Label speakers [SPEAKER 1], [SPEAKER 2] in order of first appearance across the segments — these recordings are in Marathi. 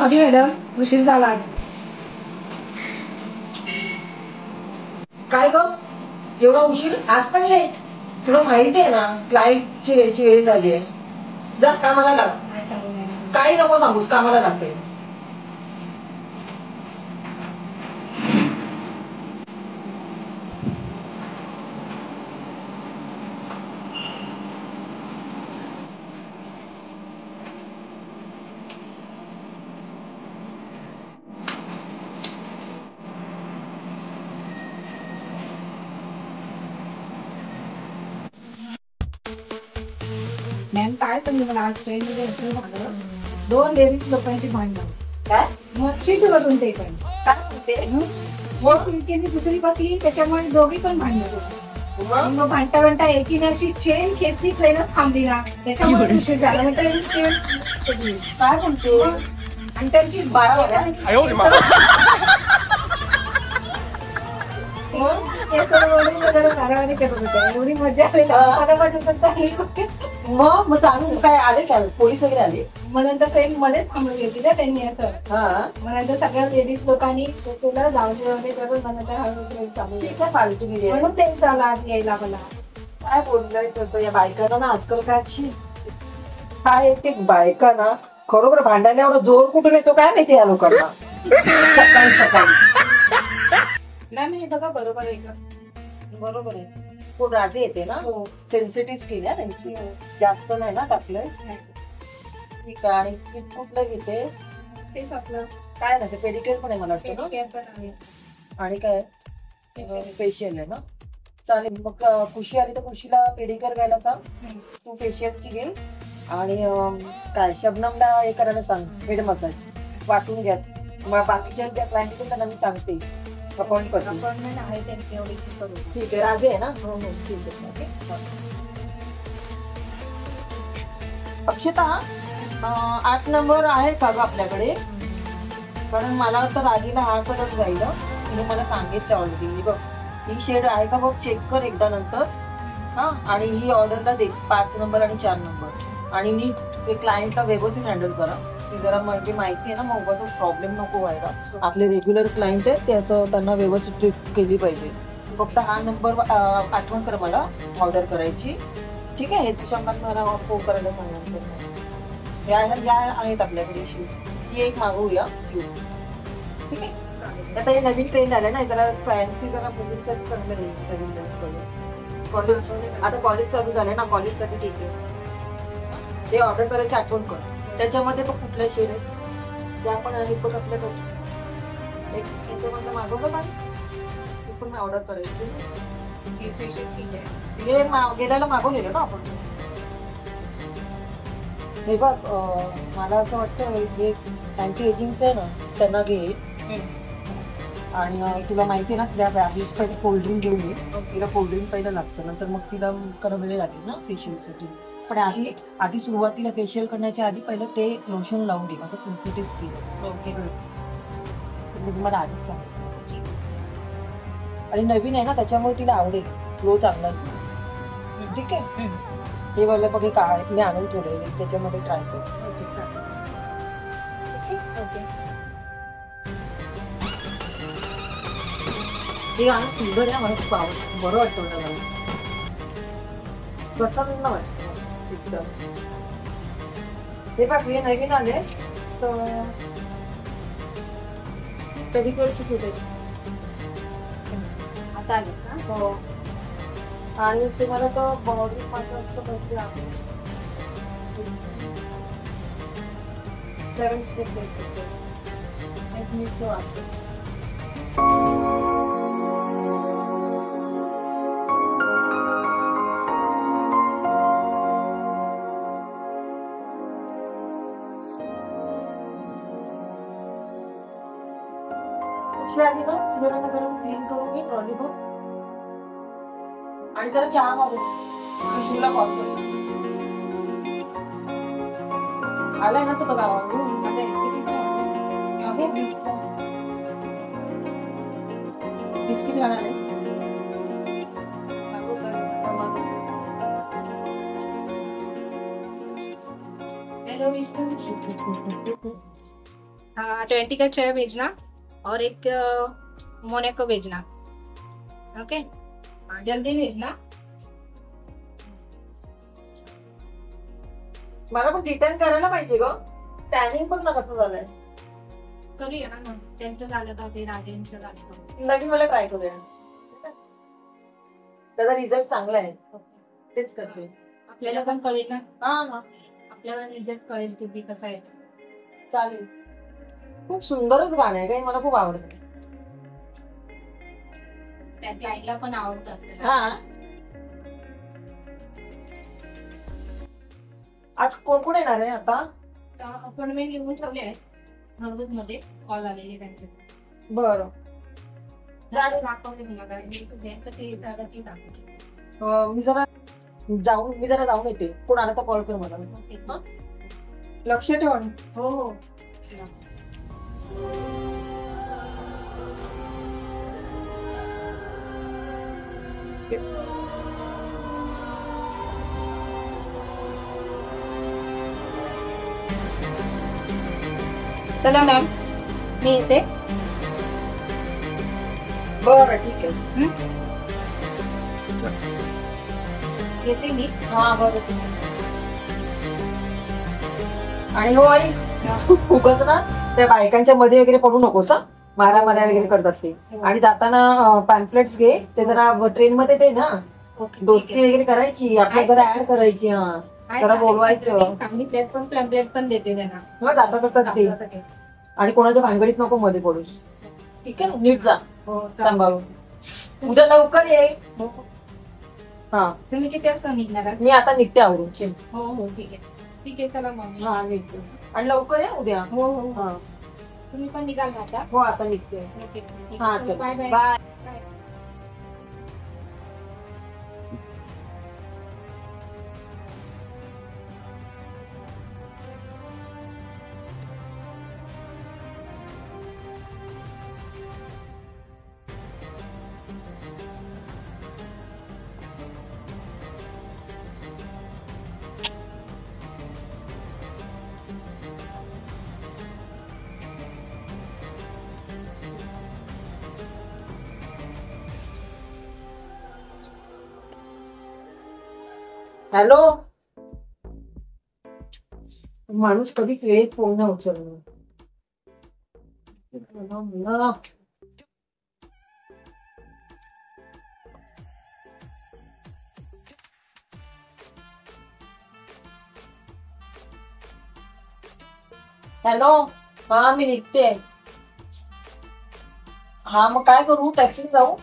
[SPEAKER 1] सॉरी मॅडम, उशीर झाला.
[SPEAKER 2] काय ग एवढा उशीर? आज पण लेट? तुला माहिती आहे ना क्लायंटची यायची वेळ झाली आहे. जा कामाला लाग. काही नको सांगूस, कामाला लागते.
[SPEAKER 1] मॅम काय तुम्ही मला आज ट्रेनमध्ये असं झालं, 2 लेडीज लोकांची भांडण.
[SPEAKER 2] काय
[SPEAKER 1] मग सीट वरून ते पण
[SPEAKER 2] काय म्हणते?
[SPEAKER 1] मग खिडकीने दुसरी बसली, त्याच्यामुळे दोघी पण भांडत होते. आणि मग भांडता एकीने अशी चेन खेचली, ट्रेनच थांबली ना, त्याच्यामुळे उशीर झाला. मग ट्रेन
[SPEAKER 2] काय म्हणते?
[SPEAKER 1] आणि त्यांची एवढी मजा आली.
[SPEAKER 2] मग चालू काय आले काय पोलीस वगैरे आले?
[SPEAKER 1] मग नंतर ट्रेन मध्येच थांबून घेतली ना त्यांनी असं. मग नंतर सगळ्या लेडीज लोकांनी केलं, जाऊन करून मग नंतर हळूहळू ट्रेन चालू.
[SPEAKER 2] काय फालतू गेली
[SPEAKER 1] म्हणून ते झालं आज यायला मला.
[SPEAKER 2] काय बोललाय या बायकांना ना आजकाल काय एक एक बायका ना खरोखर भांडायला एवढा जोर कुठून येतो काय माहिती या लोकांना. सकाळी सकाळी
[SPEAKER 1] मॅम हे बघा बरोबर आहे का?
[SPEAKER 2] बरोबर आहे. कोण राजी येते ना, सेन्सिटिव्ह स्किन आहे त्यांची, जास्त नाही ना टाकलंय. ठीक आहे. आणि कुठलं घेते?
[SPEAKER 1] तेच आपलं
[SPEAKER 2] काय नाही, पेडिक्युअर पण आहे मला वाटतं. आणि काय फेशियल आहे ना. चालेल. मग खुशी आली तर खुशीला पेडिक्युअर घ्यायला सांग, तू फेशियलची घे. आणि काय शबनमला हे करायला सांग, हेड मसाज वाटून घ्या. मग बाकीच्या ज्या क्लायंट त्यांना मी सांगते अपॉइंटमेंट
[SPEAKER 1] आहे त्यांची एवढी करू.
[SPEAKER 2] ठीक आहे. राजे आहे ना? हो हो ठीक आहे. अक्षता 8 नंबर आहे का ग आपल्याकडे? कारण मला वाटतं राजीला हा कलर जाईल. तिने मला सांगितलं ऑलरेडी. बघ ही शेड आहे का बघ, चेक कर एकदा नंतर. हा. आणि ही ऑर्डरला दे 5 नंबर आणि 4 नंबर. आणि नीट ते क्लायंटला व्यवस्थित हँडल करा. ती जरा म्हणजे माहिती आहे ना, मग उगाच प्रॉब्लेम नको व्हायला. आपले रेग्युलर क्लायंट आहेत ते असं त्यांना व्यवस्थित ट्रीट केली पाहिजे. फक्त हा नंबर आठवण कर मला ऑर्डर करायची. ठीक आहे. हे तुझ्या मला फोन करायला सांगणार. या आहेत आपल्याकडे शिव, ती एक मागवूया शिव. ठीक आहे. आता हे नवीन ट्रेंड आलं ना, जरा फॅन्सी जरा मुलींसाठी चांगलं नाही. कॉलेज आता कॉलेज चालू झालंय ना, कॉलेजसाठी ठीक आहे. ते ऑर्डर करायची आठवण कर. त्याच्यामध्ये पण कुठल्या शेड आहेत त्या पण आहेत बघ आपल्याकडे. एक याच्यामध्ये मागवलं पाहिजे, ते पण मी ऑर्डर करायची. हे गेल्याला मागवलेलं ना आपण. हे बघ मला असं वाटतं हे अँटी एजिंगचं आहे ना, त्यांना घे. आणि तुला माहिती आहे ना, तुला बॅगेज पहिले कोल्ड्रिंक घेऊन ये. तिला कोल्ड्रिंक पहिलं लागतं, नंतर मग तिला करावे लागेल ना फेशियलसाठी. पण आधी सुरुवातीला फेशियल करण्याच्या आधी पहिलं ते लोशन लावून घे, आता सेन्सिटिव्ह स्किन. ओके. तुम्हाला आधीच सांग. आणि नवीन आहे ना, त्याच्यामुळे तिला आवडेल. ग्लो चांगला. ठीक आहे. हे वाला बघ, काय मी आणून ठेवलेले, त्याच्यामध्ये ट्राय कर. ओके. हे गाणं सुंदर आहे, मला खूप आवडतं. बरं वाटतं मला. प्रसन्न वाटतं. हे बघ हे नवीन आले तर पेडिक्युअरची फुटेज
[SPEAKER 1] आता आले का?
[SPEAKER 2] हो. आणि तुम्हाला तो बॉडी मसाजचं पैसे आहे 7 स्टेप एक मिनिट वाटतं. आली ना जरा गरम क्लीन करून घे ट्रॉली बघ. आणि जरा चहा मागव. शिवला कॉल कर. आलाय ना तो गावावरून. बिस्किट खाणार आहेस?
[SPEAKER 1] हाँ 20 का 6 भेजना और एक मोनाको भेजना। ओके हाँ जल्दी भेजना।
[SPEAKER 2] मला पण रिटर्न करायला पाहिजे ग, टॅनिंग पण ना कसं झालंय.
[SPEAKER 1] करूया ना मग, त्यांचं झालं का ते राजेंचं झालं का.
[SPEAKER 2] नवीन मला ट्राय करूया, त्याचा रिझल्ट चांगला आहे, तेच करते.
[SPEAKER 1] आपल्याला पण कळेल ना.
[SPEAKER 2] हा हा
[SPEAKER 1] आपल्याला रिझल्ट कळेल की कसं आहे.
[SPEAKER 2] चालेल. खूप सुंदरच गाणं आहे, काही मला खूप आवडतं.
[SPEAKER 1] त्या क्लायंटला पण आवडत असेल.
[SPEAKER 2] हा आज कोण कोण येणार आहे आता?
[SPEAKER 1] अपॉइंटमेंट लिहून ठेवले आहेत नोटबुक मध्ये, कॉल आलेले त्यांचे.
[SPEAKER 2] बरं
[SPEAKER 1] चालेल दाखवते तुम्हाला, त्यांचं ते झालं की दाखवते.
[SPEAKER 2] मी जरा जाऊन येते, कोण आला तर कॉल कर मला. हा? लक्ष ठेव.
[SPEAKER 1] हो हो चला मॅम मी येते.
[SPEAKER 2] बरं ठीक आहे.
[SPEAKER 1] येते मी.
[SPEAKER 2] हा बरं ठीक आहे. आणि हो आई, उगाच ना त्या बायकांच्या मध्ये वगैरे पडू नकोस हा, मारामाऱ्या वगैरे करतात ते. आणि जाताना पॅम्पलेट्स घे, ते जरा ट्रेन मध्ये ते ना दोस्ती वगैरे करायची, आपल्या जरा ऍड करायची. हा जरा बोलवायचं.
[SPEAKER 1] सांगितल्यात पण पॅम्पलेट पण देते त्यांना.
[SPEAKER 2] मग जाता करतात ते. आणि कोणाच्या भानगडीत नको मध्ये पडूस. ठीक आहे, नीट जा सांभाळून. उद्या लवकर ये. हा
[SPEAKER 1] तुम्ही किती वाजता निघणार आहात?
[SPEAKER 2] मी आता निघते आवरून.
[SPEAKER 1] हो हो ठीक आहे ठीक आहे चला मम्मी.
[SPEAKER 2] हा नीट. आणि लवकर ये उद्या.
[SPEAKER 1] हो हो
[SPEAKER 2] हा
[SPEAKER 1] तुम्ही पण निघाल ना आता?
[SPEAKER 2] हो आता निघते. हा चल
[SPEAKER 1] बाय बाय.
[SPEAKER 2] बाय. हॅलो. माणूस कधीच वेळेत फोन नाही उचलणार. हॅलो. हा मी निघते. हा मग काय करू, टॅक्सी जाऊ?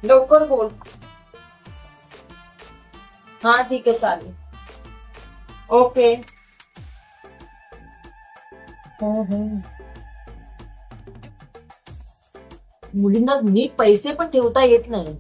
[SPEAKER 2] लवकर बोल. हा ठीक आहे चालेल. ओके. मुलींना नीट पैसे पण ठेवता येत नाही.